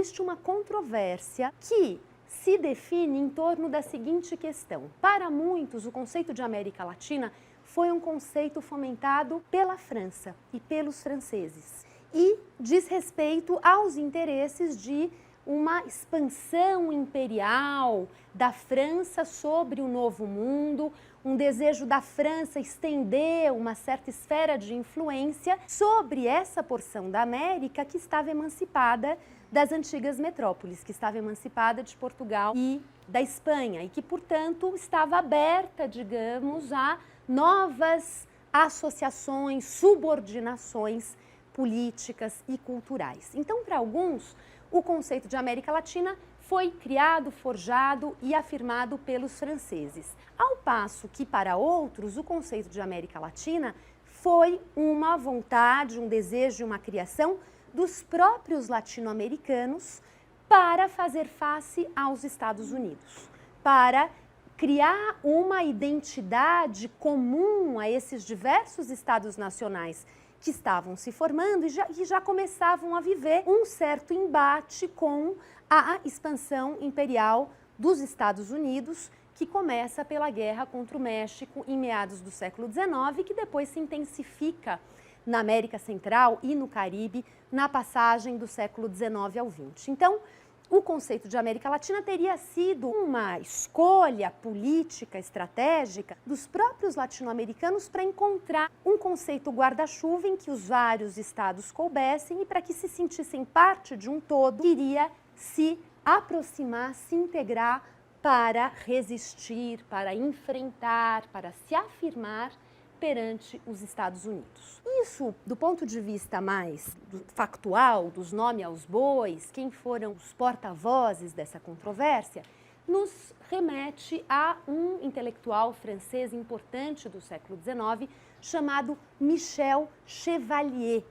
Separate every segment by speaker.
Speaker 1: existe uma controvérsia que se define em torno da seguinte questão. Para muitos, o conceito de América Latina foi um conceito fomentado pela França e pelos franceses e diz respeito aos interesses de uma expansão imperial da França sobre o Novo Mundo, um desejo da França estender uma certa esfera de influência sobre essa porção da América que estava emancipada das antigas metrópoles, que estava emancipada de Portugal e da Espanha e que, portanto, estava aberta, digamos, a novas associações, subordinações políticas e culturais. Então, para alguns, o conceito de América Latina foi criado, forjado e afirmado pelos franceses, ao passo que, para outros, o conceito de América Latina foi uma vontade, um desejo, uma criação dos próprios latino-americanos para fazer face aos Estados Unidos, para criar uma identidade comum a esses diversos estados nacionais que estavam se formando e já começavam a viver um certo embate com a expansão imperial dos Estados Unidos, que começa pela guerra contra o México em meados do século XIX, que depois se intensifica na América Central e no Caribe na passagem do século XIX ao XX. Então, o conceito de América Latina teria sido uma escolha política, estratégica dos próprios latino-americanos para encontrar um conceito guarda-chuva em que os vários estados coubessem e para que se sentissem parte de um todo que iria se aproximar, se integrar para resistir, para enfrentar, para se afirmar perante os Estados Unidos. Isso, do ponto de vista mais factual, dos nomes aos bois, quem foram os porta-vozes dessa controvérsia, nos remete a um intelectual francês importante do século XIX, chamado Michel Chevalier.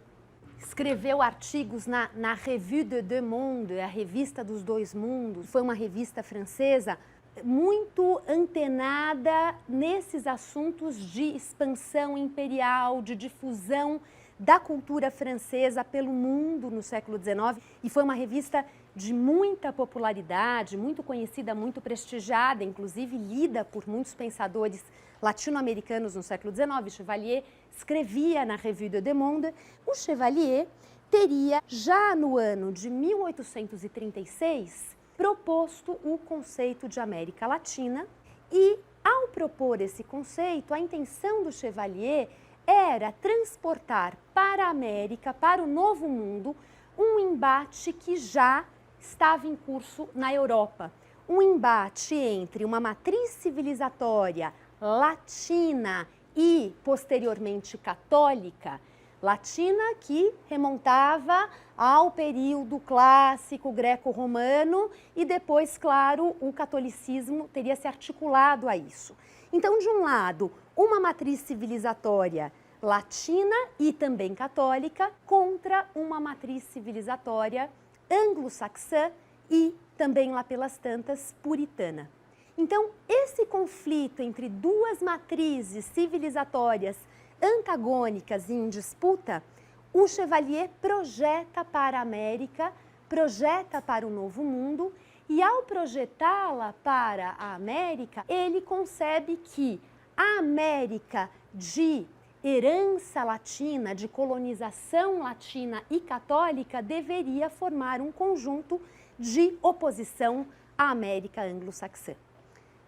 Speaker 1: Escreveu artigos na Revue de Deux Mondes, a revista dos dois mundos. Foi uma revista francesa muito antenada nesses assuntos de expansão imperial, de difusão da cultura francesa pelo mundo no século XIX. E foi uma revista de muita popularidade, muito conhecida, muito prestigiada, inclusive lida por muitos pensadores latino-americanos no século XIX. Chevalier escrevia na Revue de Deux Mondes. O Chevalier teria, já no ano de 1836, proposto o conceito de América Latina e, ao propor esse conceito, a intenção do Chevalier era transportar para a América, para o Novo Mundo, um embate que já estava em curso na Europa. Um embate entre uma matriz civilizatória latina e, posteriormente, católica, latina que remontava ao período clássico greco-romano e depois, claro, o catolicismo teria se articulado a isso. Então, de um lado, uma matriz civilizatória latina e também católica contra uma matriz civilizatória anglo-saxã e também, lá pelas tantas, puritana. Então, esse conflito entre duas matrizes civilizatórias antagônicas e em disputa, o Chevalier projeta para a América, projeta para o Novo Mundo e, ao projetá-la para a América, ele concebe que a América de herança latina, de colonização latina e católica, deveria formar um conjunto de oposição à América anglo-saxã.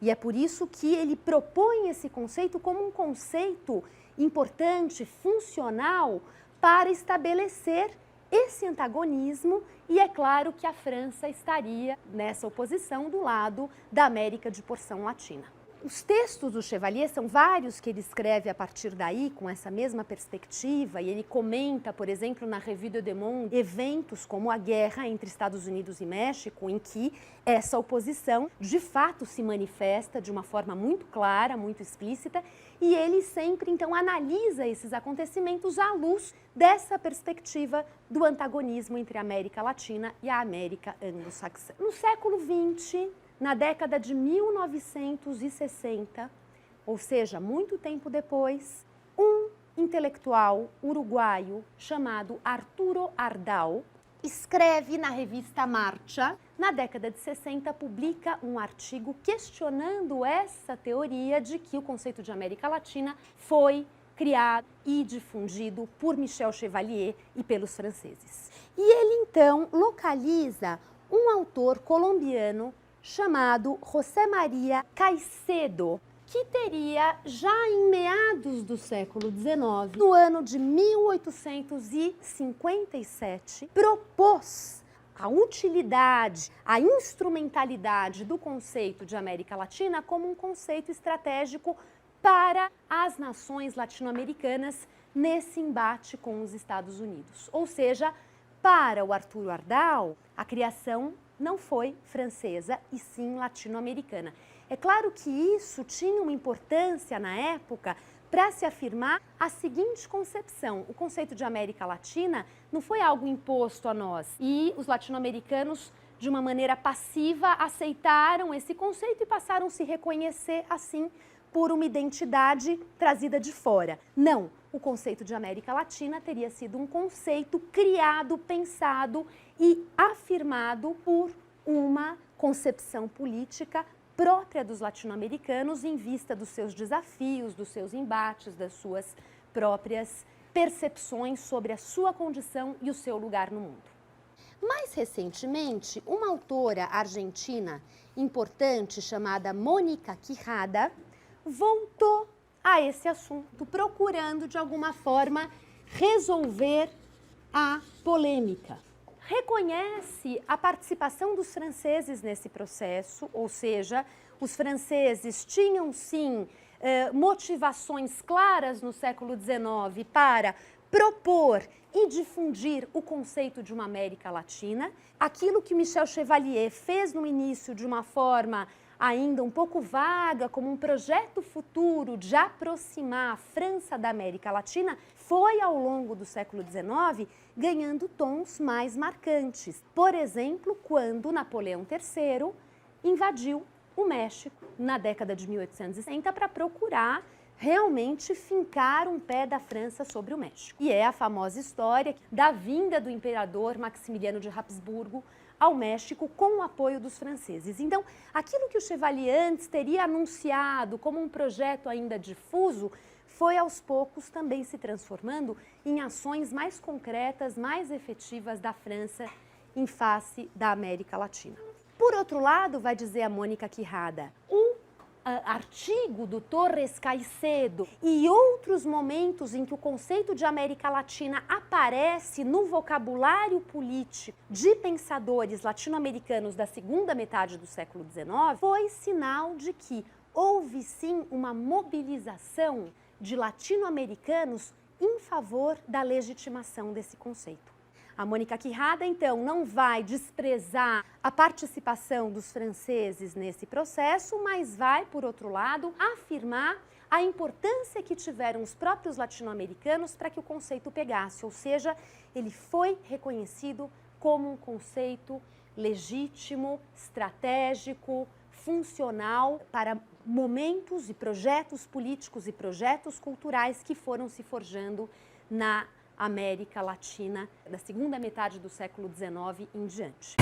Speaker 1: E é por isso que ele propõe esse conceito como um conceito importante, funcional, para estabelecer esse antagonismo, e é claro que a França estaria nessa oposição do lado da América de porção latina. Os textos do Chevalier são vários que ele escreve a partir daí, com essa mesma perspectiva, e ele comenta, por exemplo, na Revue de Deux Mondes, eventos como a guerra entre Estados Unidos e México, em que essa oposição de fato se manifesta de uma forma muito clara, muito explícita, e ele sempre, então, analisa esses acontecimentos à luz dessa perspectiva do antagonismo entre a América Latina e a América anglo-saxã. No século XX, na década de 1960, ou seja, muito tempo depois, um intelectual uruguaio chamado Arturo Ardao escreve na revista Marcha. Na década de 60, publica um artigo questionando essa teoria de que o conceito de América Latina foi criado e difundido por Michel Chevalier e pelos franceses. E ele, então, localiza um autor colombiano chamado José María Caicedo, que teria, já em meados do século XIX, no ano de 1857, propôs a utilidade, a instrumentalidade do conceito de América Latina como um conceito estratégico para as nações latino-americanas nesse embate com os Estados Unidos. Ou seja, para o Arturo Ardal, a criação não foi francesa e sim latino-americana. É claro que isso tinha uma importância na época para se afirmar a seguinte concepção: o conceito de América Latina não foi algo imposto a nós e os latino-americanos, de uma maneira passiva, aceitaram esse conceito e passaram a se reconhecer assim por uma identidade trazida de fora. Não, o conceito de América Latina teria sido um conceito criado, pensado e afirmado por uma concepção política própria dos latino-americanos em vista dos seus desafios, dos seus embates, das suas próprias percepções sobre a sua condição e o seu lugar no mundo. Mais recentemente, uma autora argentina importante chamada Mónica Quijada voltou a esse assunto, procurando de alguma forma resolver a polêmica. Reconhece a participação dos franceses nesse processo, ou seja, os franceses tinham sim motivações claras no século XIX para propor e difundir o conceito de uma América Latina. Aquilo que Michel Chevalier fez no início de uma forma ainda um pouco vaga, como um projeto futuro de aproximar a França da América Latina, foi ao longo do século XIX ganhando tons mais marcantes. Por exemplo, quando Napoleão III invadiu o México na década de 1860 para procurar realmente fincar um pé da França sobre o México. E é a famosa história da vinda do imperador Maximiliano de Habsburgo ao México com o apoio dos franceses. Então, aquilo que o Chevalier antes teria anunciado como um projeto ainda difuso, foi aos poucos também se transformando em ações mais concretas, mais efetivas da França em face da América Latina. Por outro lado, vai dizer a Mónica Quijada, artigo do Torres Caicedo e outros momentos em que o conceito de América Latina aparece no vocabulário político de pensadores latino-americanos da segunda metade do século XIX, foi sinal de que houve sim uma mobilização de latino-americanos em favor da legitimação desse conceito. A Mónica Quijada, então, não vai desprezar a participação dos franceses nesse processo, mas vai, por outro lado, afirmar a importância que tiveram os próprios latino-americanos para que o conceito pegasse, ou seja, ele foi reconhecido como um conceito legítimo, estratégico, funcional para momentos e projetos políticos e projetos culturais que foram se forjando na América Latina da segunda metade do século XIX em diante.